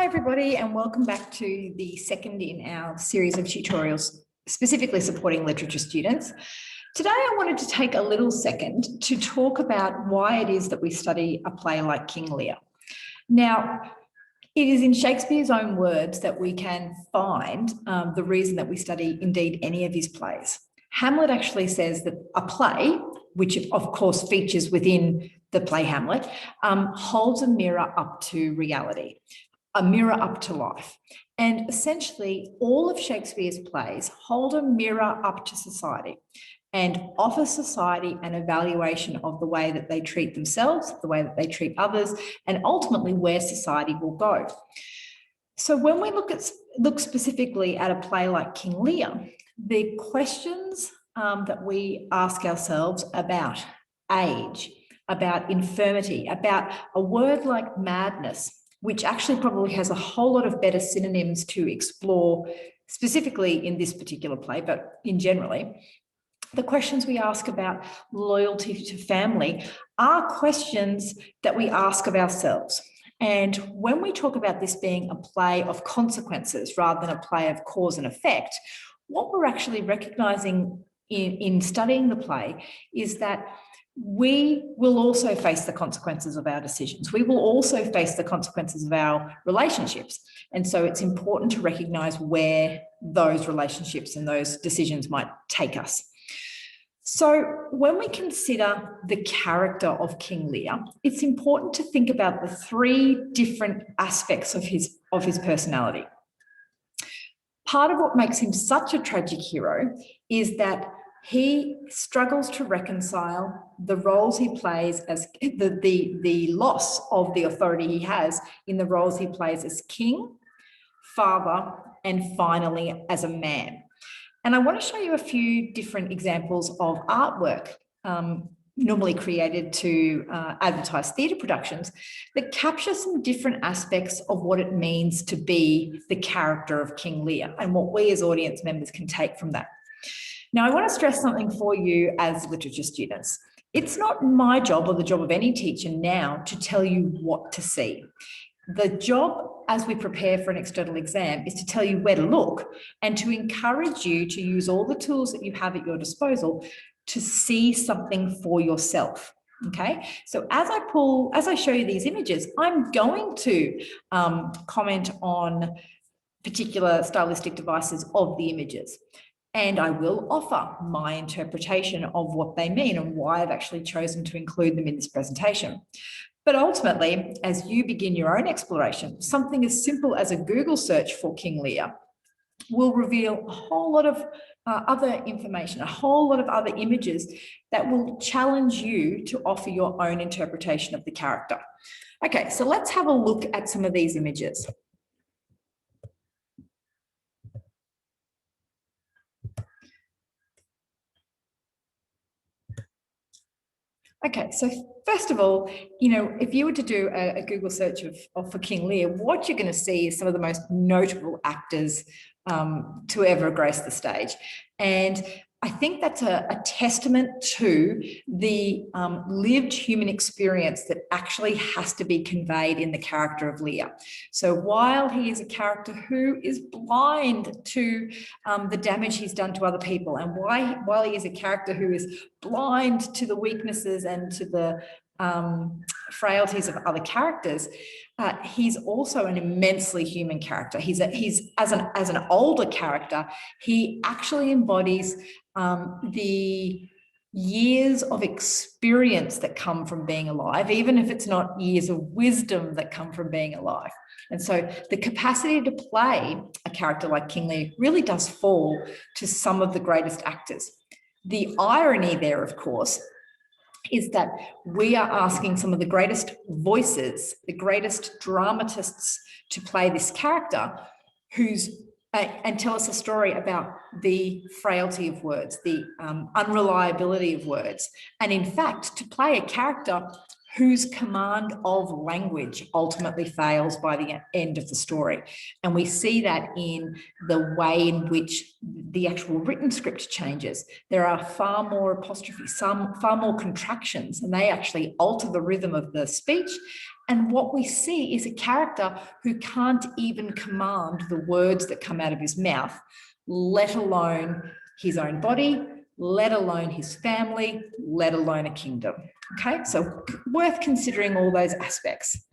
Hi everybody, and welcome back to the second in our series of tutorials specifically supporting literature students. Today I wanted to take a little second to talk about why it is that we study a play like King Lear. Now, it is in Shakespeare's own words that we can find the reason that we study indeed any of his plays. Hamlet actually says that a play, which of course features within the play Hamlet, holds a mirror up to reality, a mirror up to life. And essentially, all of Shakespeare's plays hold a mirror up to society and offer society an evaluation of the way that they treat themselves, the way that they treat others, and ultimately where society will go. So when we look specifically at a play like King Lear, the questions that we ask ourselves about age, about infirmity, about a word like madness, which actually probably has a whole lot of better synonyms to explore specifically in this particular play, but in generally, the questions we ask about loyalty to family are questions that we ask of ourselves. And when we talk about this being a play of consequences rather than a play of cause and effect, what we're actually recognizing in studying the play is that we will also face the consequences of our decisions. We will also face the consequences of our relationships. And so it's important to recognize where those relationships and those decisions might take us. So when we consider the character of King Lear, it's important to think about the three different aspects of his personality. Part of what makes him such a tragic hero is that he struggles to reconcile the roles he plays as the loss of the authority he has in the roles he plays as king, father, and finally as a man. And I want to show you a few different examples of artwork normally created to advertise theatre productions that capture some different aspects of what it means to be the character of King Lear and what we as audience members can take from that. Now, I want to stress something for you as literature students. It's not my job or the job of any teacher now to tell you what to see. The job as we prepare for an external exam is to tell you where to look and to encourage you to use all the tools that you have at your disposal to see something for yourself. Okay, so as I show you these images, I'm going to comment on particular stylistic devices of the images. And I will offer my interpretation of what they mean and why I've actually chosen to include them in this presentation. But ultimately, as you begin your own exploration, something as simple as a Google search for King Lear will reveal a whole lot of other information, a whole lot of other images that will challenge you to offer your own interpretation of the character. Okay, so let's have a look at some of these images. Okay, so first of all, if you were to do a Google search for King Lear, what you're going to see is some of the most notable actors to ever grace the stage. And I think that's a testament to the lived human experience that actually has to be conveyed in the character of Lear. So while he is a character who is blind to the damage he's done to other people, and while he is a character who is blind to the weaknesses and to the frailties of other characters, he's also an immensely human character. He's as an older character, he actually embodies the years of experience that come from being alive, even if it's not years of wisdom that come from being alive. And so the capacity to play a character like King Lear really does fall to some of the greatest actors. The irony there, of course, is that we are asking some of the greatest voices, the greatest dramatists to play this character and tell us a story about the frailty of words, the unreliability of words, and in fact, to play a character whose command of language ultimately fails by the end of the story. And we see that in the way in which the actual written script changes. There are far more apostrophes, far more contractions, and they actually alter the rhythm of the speech And what we see is a character who can't even command the words that come out of his mouth, let alone his own body, let alone his family, let alone a kingdom. Okay, so worth considering all those aspects.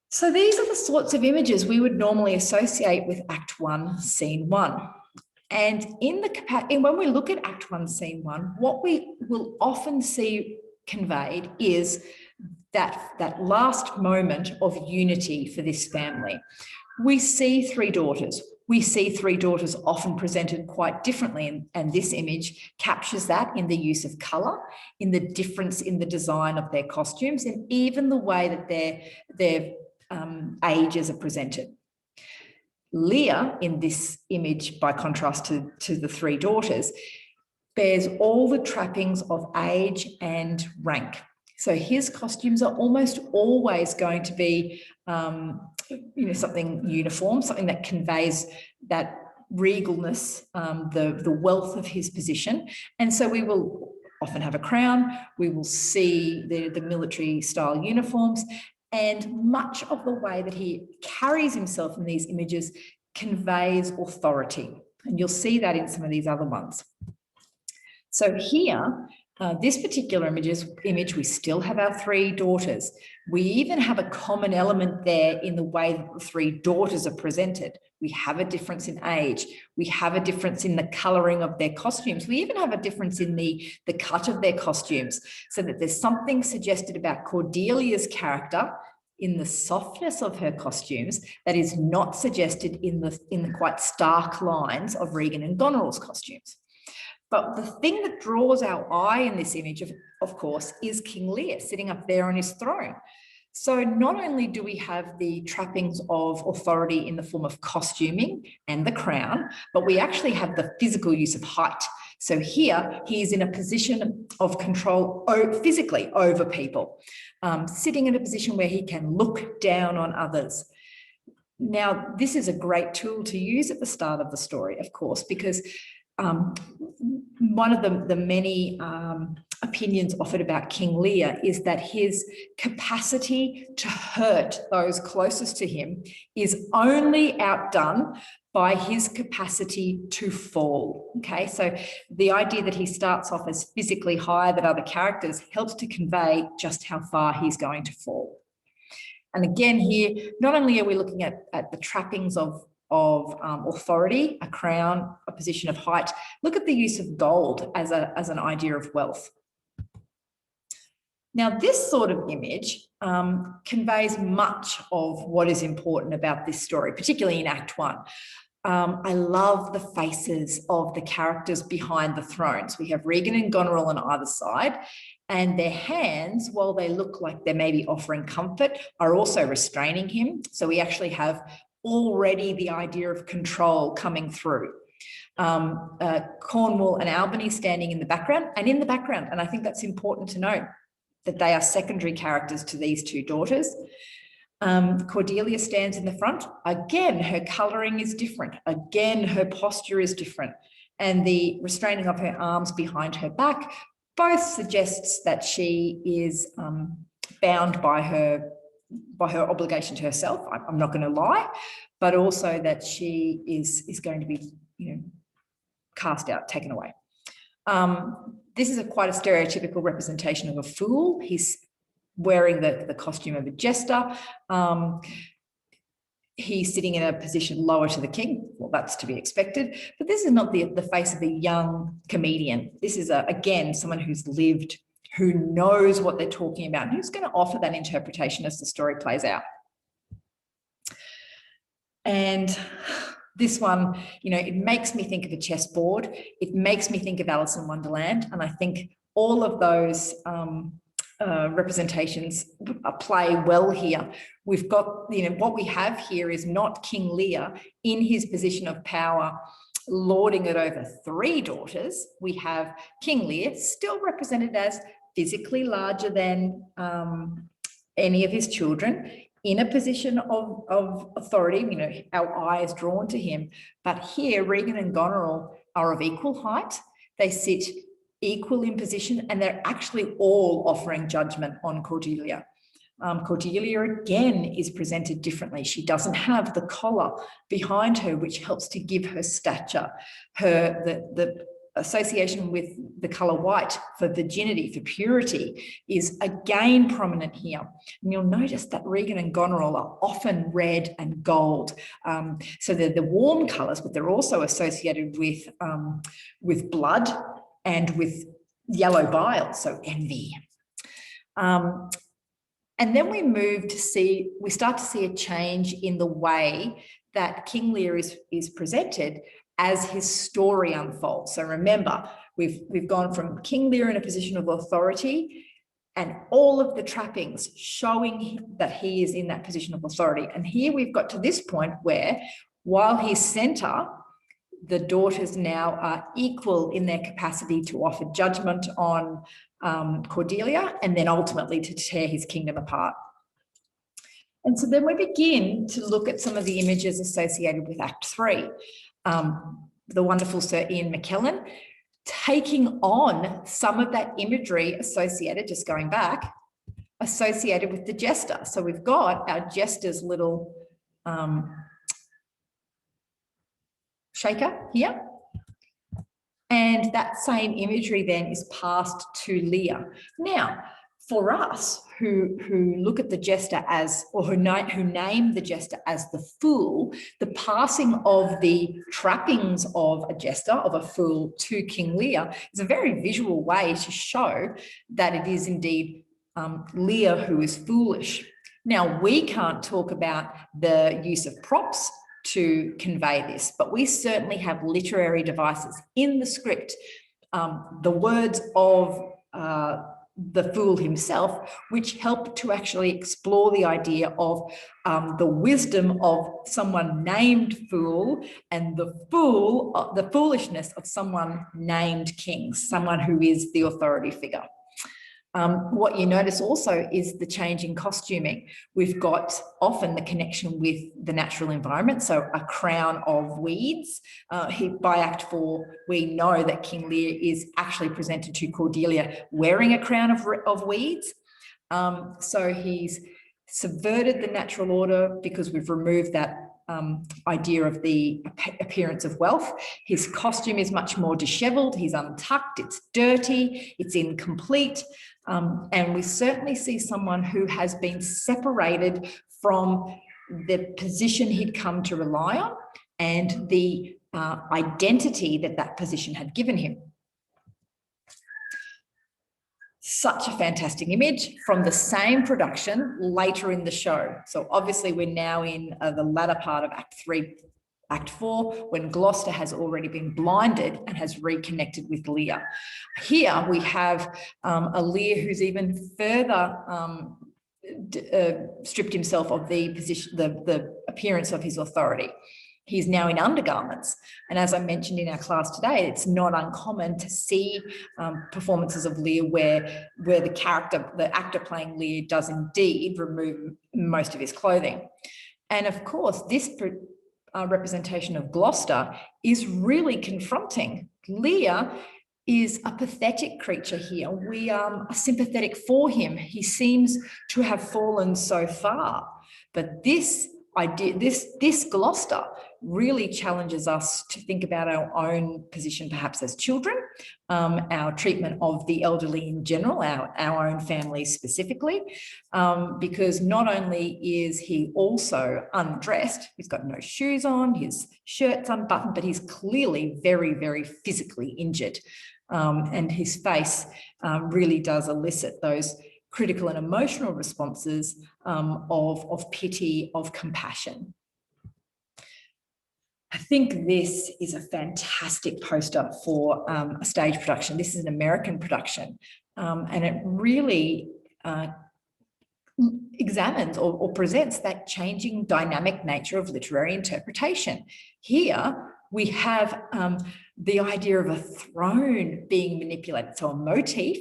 So these are the sorts of images we would normally associate with Act 1, Scene 1. And when we look at Act 1, Scene 1, what we will often see conveyed is that last moment of unity for this family. We see three daughters. We see three daughters often presented quite differently, and this image captures that in the use of colour, in the difference in the design of their costumes, and even the way that their ages are presented. Lear, in this image, by contrast to the three daughters, bears all the trappings of age and rank. So his costumes are almost always going to be, something uniform, something that conveys that regalness, the wealth of his position. And so we will often have a crown. We will see the military style uniforms, and much of the way that he carries himself in these images conveys authority. And you'll see that in some of these other ones. So here, this particular image, we still have our three daughters. We even have a common element there in the way that the three daughters are presented. We have a difference in age. We have a difference in the colouring of their costumes. We even have a difference in the cut of their costumes, so that there's something suggested about Cordelia's character in the softness of her costumes that is not suggested in the quite stark lines of Regan and Goneril's costumes. But the thing that draws our eye in this image, of course, is King Lear sitting up there on his throne. So not only do we have the trappings of authority in the form of costuming and the crown, but we actually have the physical use of height. So here he is in a position of control physically over people, sitting in a position where he can look down on others. Now, this is a great tool to use at the start of the story, of course, because one of the many opinions offered about King Lear is that his capacity to hurt those closest to him is only outdone by his capacity to fall. Okay, so the idea that he starts off as physically higher than other characters helps to convey just how far he's going to fall. And again, here, not only are we looking at the trappings of authority, a crown, a position of height. Look at the use of gold as an idea of wealth. Now, this sort of image conveys much of what is important about this story, particularly in Act 1. I love the faces of the characters behind the thrones. We have Regan and Goneril on either side, and their hands, while they look like they may be offering comfort, are also restraining him. So we actually have already the idea of control coming through. Cornwall and Albany standing in the background, and I think that's important to note, that they are secondary characters to these two daughters. Cordelia stands in the front. Again, her colouring is different. Again, her posture is different. And the restraining of her arms behind her back both suggests that she is bound by her obligation to herself. I'm not going to lie, but also that she is going to be, cast out, taken away. This is quite a stereotypical representation of a fool. He's wearing the costume of a jester. He's sitting in a position lower to the king. Well, that's to be expected. But this is not the face of a young comedian. This is, again, someone who's lived, who knows what they're talking about, and who's going to offer that interpretation as the story plays out. And this one, it makes me think of a chessboard. It makes me think of Alice in Wonderland. And I think all of those representations play well here. We've got, what we have here is not King Lear in his position of power lording it over three daughters. We have King Lear still represented as physically larger than any of his children, in a position of authority. Our eye is drawn to him. But here, Regan and Goneril are of equal height. They sit equal in position, and they're actually all offering judgment on Cordelia. Cordelia again is presented differently. She doesn't have the collar behind her, which helps to give her stature. The association with the color white for virginity, for purity, is again prominent here. And you'll notice that Regan and Goneril are often red and gold. So they're the warm colors, but they're also associated with blood and with yellow bile, so envy. And then we start to see a change in the way that King Lear is presented as his story unfolds. So remember, we've gone from King Lear in a position of authority and all of the trappings showing that he is in that position of authority. And here we've got to this point where, while he's center, the daughters now are equal in their capacity to offer judgment on Cordelia and then ultimately to tear his kingdom apart. And so then we begin to look at some of the images associated with Act 3. The wonderful Sir Ian McKellen taking on some of that imagery associated, just going back, associated with the jester. So we've got our jester's little shaker here. And that same imagery then is passed to Lear. Now, for us who look at the jester as, or who name the jester as the fool, the passing of the trappings of a jester, of a fool, to King Lear is a very visual way to show that it is indeed Lear who is foolish. Now, we can't talk about the use of props to convey this, but we certainly have literary devices in the script, the words of the fool himself, which help to actually explore the idea of the wisdom of someone named fool and the foolishness of someone named king, someone who is the authority figure. What you notice also is the change in costuming. We've got often the connection with the natural environment, so a crown of weeds. By Act 4, we know that King Lear is actually presented to Cordelia wearing a crown of weeds. So he's subverted the natural order because we've removed that idea of the appearance of wealth. His costume is much more disheveled. He's untucked, it's dirty, it's incomplete. And we certainly see someone who has been separated from the position he'd come to rely on and the identity that position had given him. Such a fantastic image from the same production later in the show. So obviously we're now in the latter part of Act 3, Act 4, when Gloucester has already been blinded and has reconnected with Lear. Here we have a Lear who's even further stripped himself of the position, the appearance of his authority. He's now in undergarments. And as I mentioned in our class today, it's not uncommon to see performances of Lear where the actor playing Lear does indeed remove most of his clothing. And of course, this representation of Gloucester is really confronting. Lear is a pathetic creature here. We are sympathetic for him. He seems to have fallen so far. But this Gloucester really challenges us to think about our own position, perhaps as children, our treatment of the elderly in general, our own families specifically, because not only is he also undressed, he's got no shoes on, his shirt's unbuttoned, but he's clearly very, very physically injured. And his face really does elicit those critical and emotional responses of pity, of compassion. I think this is a fantastic poster for a stage production. This is an American production, and it really examines or presents that changing dynamic nature of literary interpretation. Here we have the idea of a throne being manipulated, so a motif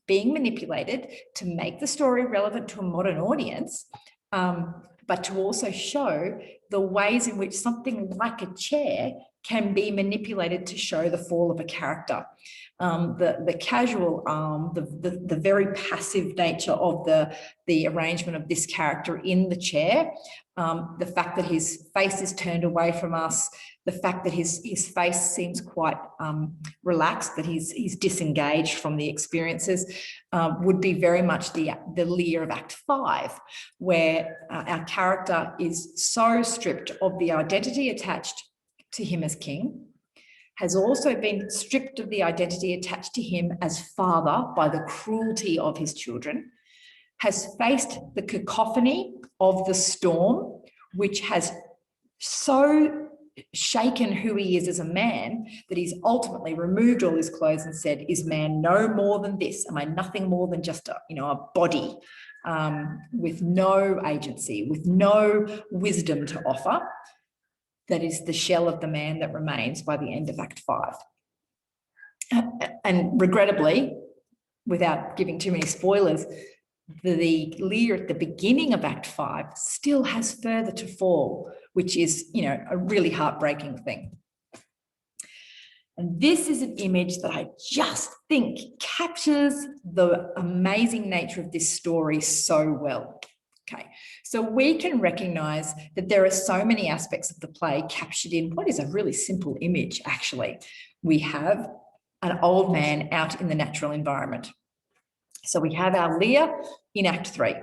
being manipulated to make the story relevant to a modern audience, but to also show the ways in which something like a chair can be manipulated to show the fall of a character. The casual arm, the very passive nature of the arrangement of this character in the chair, the fact that his face is turned away from us, the fact that his face seems quite relaxed, that he's disengaged from the experiences, would be very much the Lear of Act 5, where our character is so stripped of the identity attached to him as king, has also been stripped of the identity attached to him as father by the cruelty of his children, has faced the cacophony of the storm, which has so shaken who he is as a man that he's ultimately removed all his clothes and said, is man no more than this? Am I nothing more than just a body with no agency, with no wisdom to offer? That is the shell of the man that remains by the end of Act 5. And regrettably, without giving too many spoilers, the Lear at the beginning of Act 5 still has further to fall, which is, a really heartbreaking thing. And this is an image that I just think captures the amazing nature of this story so well. Okay, so we can recognize that there are so many aspects of the play captured in what is a really simple image, actually. We have an old man out in the natural environment. So we have our Lear in Act 3.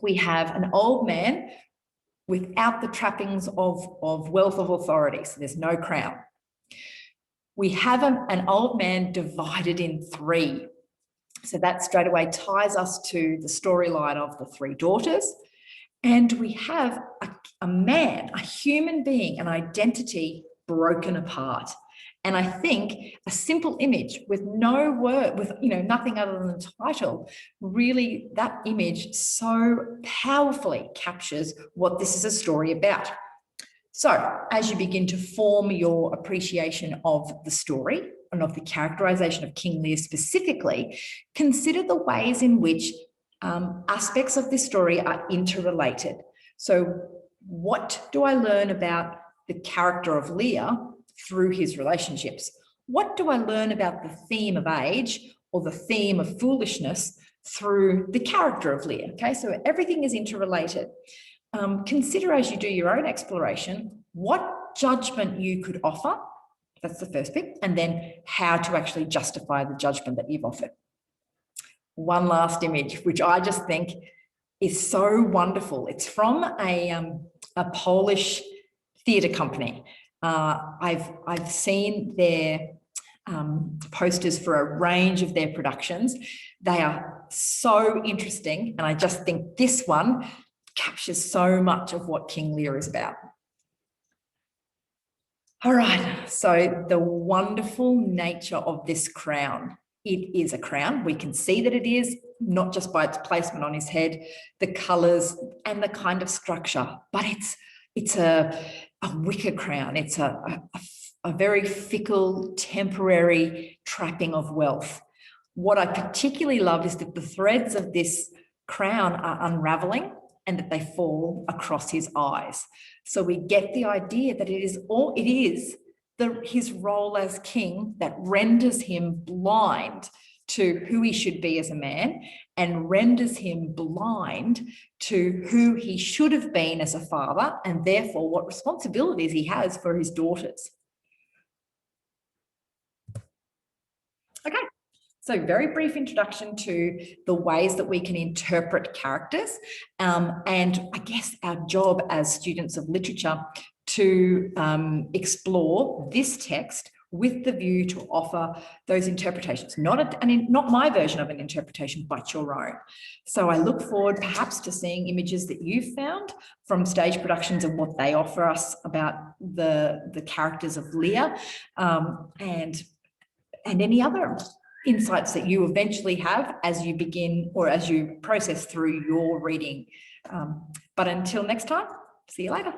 We have an old man without the trappings of wealth of authority, so there's no crown. We have an old man divided in 3. So that straight away ties us to the storyline of the 3 daughters. And we have a man, a human being, an identity broken apart. And I think a simple image with no word, with nothing other than the title, really that image so powerfully captures what this is a story about. So as you begin to form your appreciation of the story and of the characterization of King Lear specifically, consider the ways in which aspects of this story are interrelated. So what do I learn about the character of Lear through his relationships? What do I learn about the theme of age or the theme of foolishness through the character of Lear? Okay, so everything is interrelated. Consider as you do your own exploration, what judgment you could offer. That's the first bit. And then how to actually justify the judgment that you've offered. One last image, which I just think is so wonderful. It's from a Polish theatre company. I've seen their posters for a range of their productions. They are so interesting. And I just think this one captures so much of what King Lear is about. All right, so the wonderful nature of this crown. It is a crown. We can see that it is, not just by its placement on his head, the colours and the kind of structure, but it's a wicker crown. It's a very fickle, temporary trapping of wealth. What I particularly love is that the threads of this crown are unravelling and that they fall across his eyes. So we get the idea that it is his role as king that renders him blind to who he should be as a man and renders him blind to who he should have been as a father and therefore what responsibilities he has for his daughters. Okay. So very brief introduction to the ways that we can interpret characters. And I guess our job as students of literature to explore this text with the view to offer those interpretations, not my version of an interpretation, but your own. So I look forward perhaps to seeing images that you've found from stage productions and what they offer us about the characters of Lear, and any other insights that you eventually have as you begin or as you process through your reading. But until next time, see you later.